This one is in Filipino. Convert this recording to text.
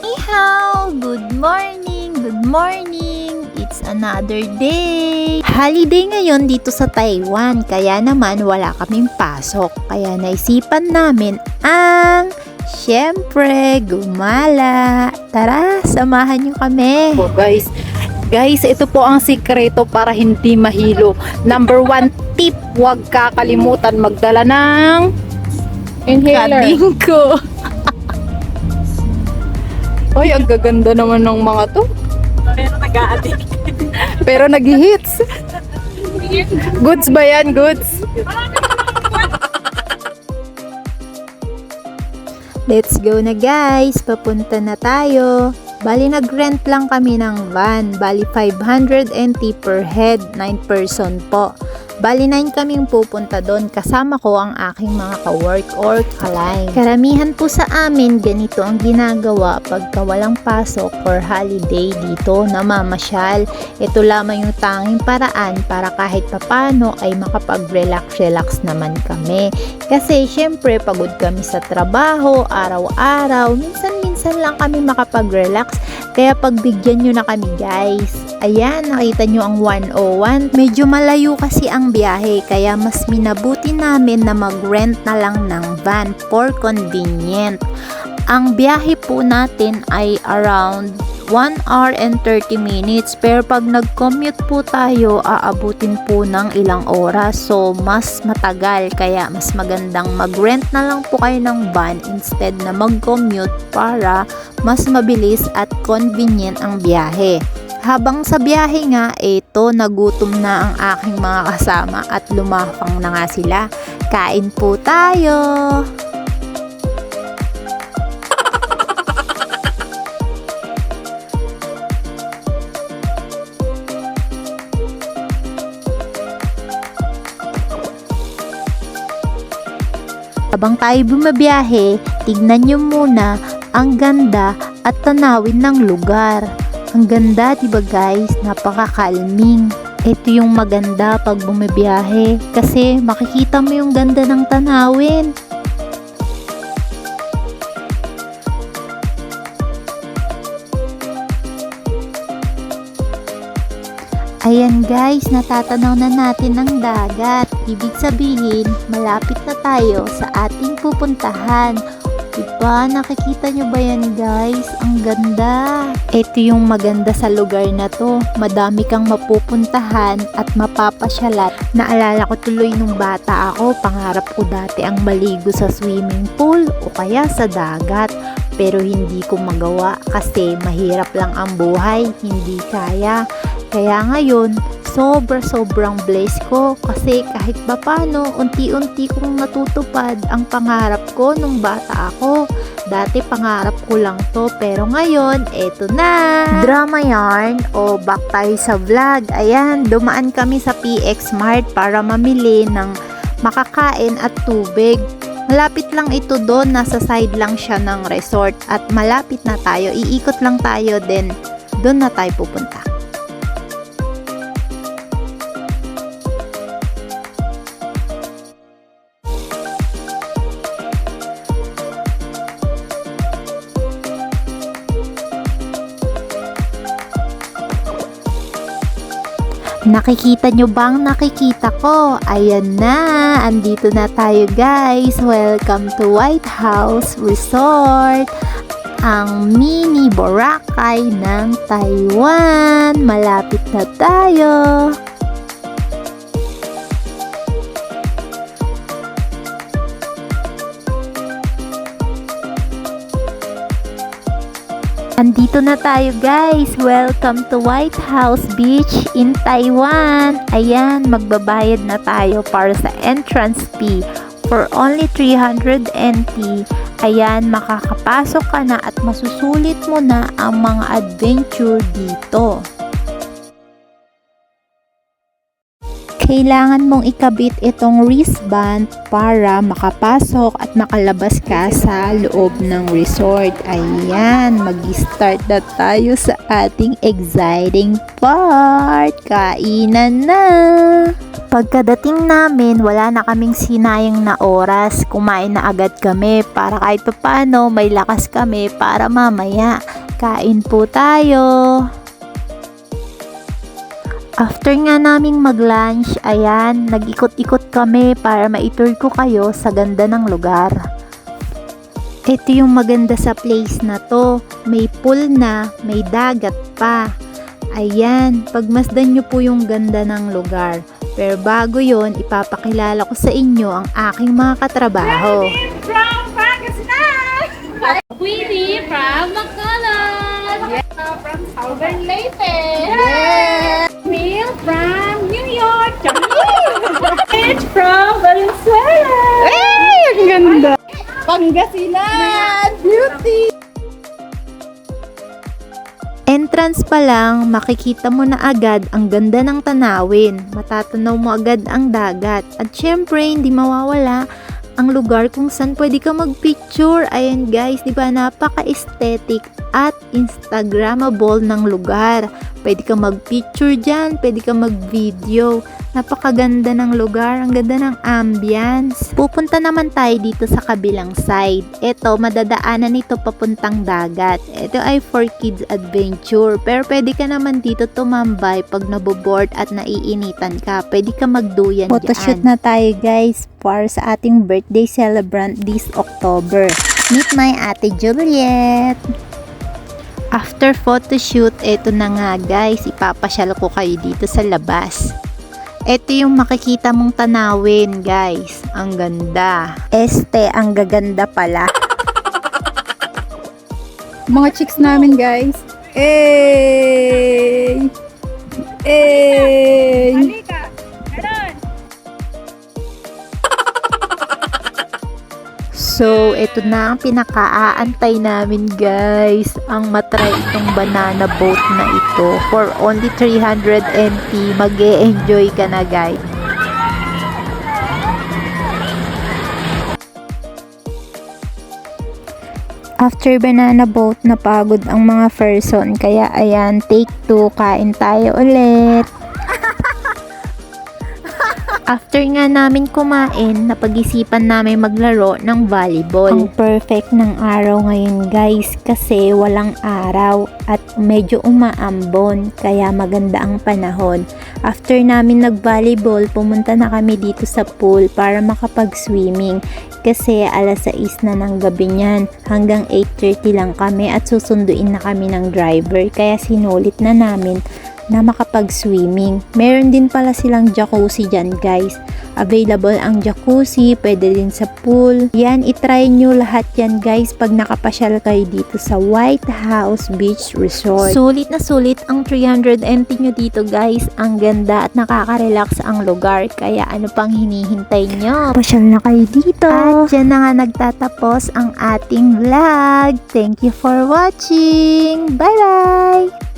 Ni hao! Good morning! Good morning! It's another day! Holiday ngayon dito sa Taiwan, kaya naman wala kaming pasok. Kaya naisipan namin ang syempre gumala. Tara, samahan niyo kami! Po, guys, ito po ang sikreto para hindi mahilo. Number 1 tip, huwag kakalimutan magdala ng inhaler. Kading ko! Ay, ang gaganda naman ng mga to. Pero nag-a-addict. Pero nag-hits. Goods ba yan? Goods? Let's go na guys! Papunta na tayo! Bali nag-rent lang kami ng van. Bali 500 NT per head, 9 person po. Bali 9 kaming pupunta doon. Kasama ko ang aking mga ka-work or ka-line. Karamihan po sa amin, ganito ang ginagawa pagka walang pasok or holiday dito, namamasyal. Ito lamang yung tanging paraan para kahit papano ay makapag-relax naman kami. Kasi syempre pagod kami sa trabaho, araw-araw, minsan lang kami makapag-relax. Kaya pagbigyan nyo na kami guys. Ayan, nakita nyo ang 101. Medyo malayo kasi ang biyahe, kaya mas minabuti namin na mag-rent na lang ng van for convenient. Ang biyahe po natin ay around 1 hour and 30 minutes, pero pag nag-commute po tayo, aabutin po ng ilang oras. So, mas matagal, kaya mas magandang mag-rent na lang po kayo ng van instead na mag-commute para mas mabilis at convenient ang biyahe. Habang sa biyahe nga, nagutom na ang aking mga kasama at lumafang na nga sila. Kain po tayo! Habang tayo bumabiyahe, tignan nyo muna ang ganda at tanawin ng lugar. Ang ganda, diba guys? Napaka-calming. Ito yung maganda pag bumabiyahe kasi makikita mo yung ganda ng tanawin. Ayan guys, natatanaw na natin ang dagat. Ibig sabihin, malapit na tayo sa ating pupuntahan. Diba? Nakikita nyo ba yan guys? Ang ganda. Ito yung maganda sa lugar na to. Madami kang mapupuntahan at mapapasyalan. Naalala ko tuloy nung bata ako, pangarap ko dati ang maligo sa swimming pool o kaya sa dagat. Pero hindi ko magawa kasi mahirap lang ang buhay. Hindi kaya. Kaya ngayon, sobrang blessed ko kasi kahit papano, unti-unti kong natutupad ang pangarap ko nung bata ako. Dati pangarap ko lang to, pero ngayon, eto na! Drama yarn o back tayo sa vlog. Ayan, dumaan kami sa PX Mart para mamili ng makakain at tubig. Malapit lang ito doon, nasa side lang siya ng resort at malapit na tayo. Iikot lang tayo, then doon na tayo pupunta. Nakikita nyo bang nakikita ko? Ayan na! Andito na tayo guys! Welcome to White House Resort! Ang mini Boracay ng Taiwan! Malapit na tayo! Andito na tayo guys! Welcome to White House Beach in Taiwan! Ayan, magbabayad na tayo para sa entrance fee for only 300 NT. Ayan, makakapasok ka na at masusulit mo na ang mga adventure dito. Kailangan mong ikabit itong wristband para makapasok at makalabas ka sa loob ng resort. Ayan, mag-start na tayo sa ating exciting part. Kainan na! Pagkadating namin, wala na kaming sinayang na oras. Kumain na agad kami para kahit paano may lakas kami para mamaya. Kain po tayo! After nga naming mag-lunch, ayan, nag-ikot-ikot kami para maitur ko kayo sa ganda ng lugar. Ito yung maganda sa place na to. May pool na, may dagat pa. Ayan, pagmasdan nyo po yung ganda ng lugar. Pero bago yon, ipapakilala ko sa inyo ang aking mga katrabaho. From Pakistan! Queenie from Bacolod! From Southern Leyte! Neil from New York! It's from Valenzuela! Ay, ang ganda! Pangasinan! Beauty! Entrance pa lang, makikita mo na agad ang ganda ng tanawin. Matatanaw mo agad ang dagat. At syempre, hindi mawawala ang lugar kung saan pwede ka mag-picture. Ayan guys, di ba napaka-aesthetic at instagrammable ng lugar. Pwede ka mag-picture dyan, pwede ka mag-video. Napakaganda ng lugar, ang ganda ng ambience. Pupunta naman tayo dito sa kabilang side. Ito, madadaanan nito papuntang dagat. Ito ay for kids adventure. Pero pwede ka naman dito tumambay pag naboboard at naiinitan ka. Pwede ka magduyan dyan. Photoshoot na tayo guys para sa ating birthday celebrant this October. Meet my ate Juliet! After photoshoot, eto na nga guys, ipapasyal ko kayo dito sa labas. Ito yung makikita mong tanawin guys, ang ganda. Ang gaganda pala. Mga chicks namin guys. Hey! Hey! Halika! Meron! So, ito na ang pinakaaantay namin guys, ang matry itong banana boat na ito. For only 300 NT, mag-e-enjoy ka na guys. After banana boat, napagod ang mga person, kaya ayan, take 2, kain tayo ulit. After nga namin kumain, napag-isipan namin maglaro ng volleyball. Ang perfect ng araw ngayon guys kasi walang araw at medyo umaambon kaya maganda ang panahon. After namin nag-volleyball, pumunta na kami dito sa pool para makapag-swimming kasi alas 6 na ng gabi niyan. Hanggang 8:30 lang kami at susunduin na kami ng driver kaya sinulit na namin na makapag-swimming. Meron din pala silang jacuzzi dyan guys. Available ang jacuzzi, pwede din sa pool. Yan, itry nyo lahat yan guys pag nakapasyal kayo dito sa White House Beach Resort. Sulit na sulit ang 300 NT nyo dito guys. Ang ganda at nakaka-relax ang lugar. Kaya ano pang hinihintay nyo? Pasyal na kayo dito. At dyan na nga nagtatapos ang ating vlog. Thank you for watching. Bye bye!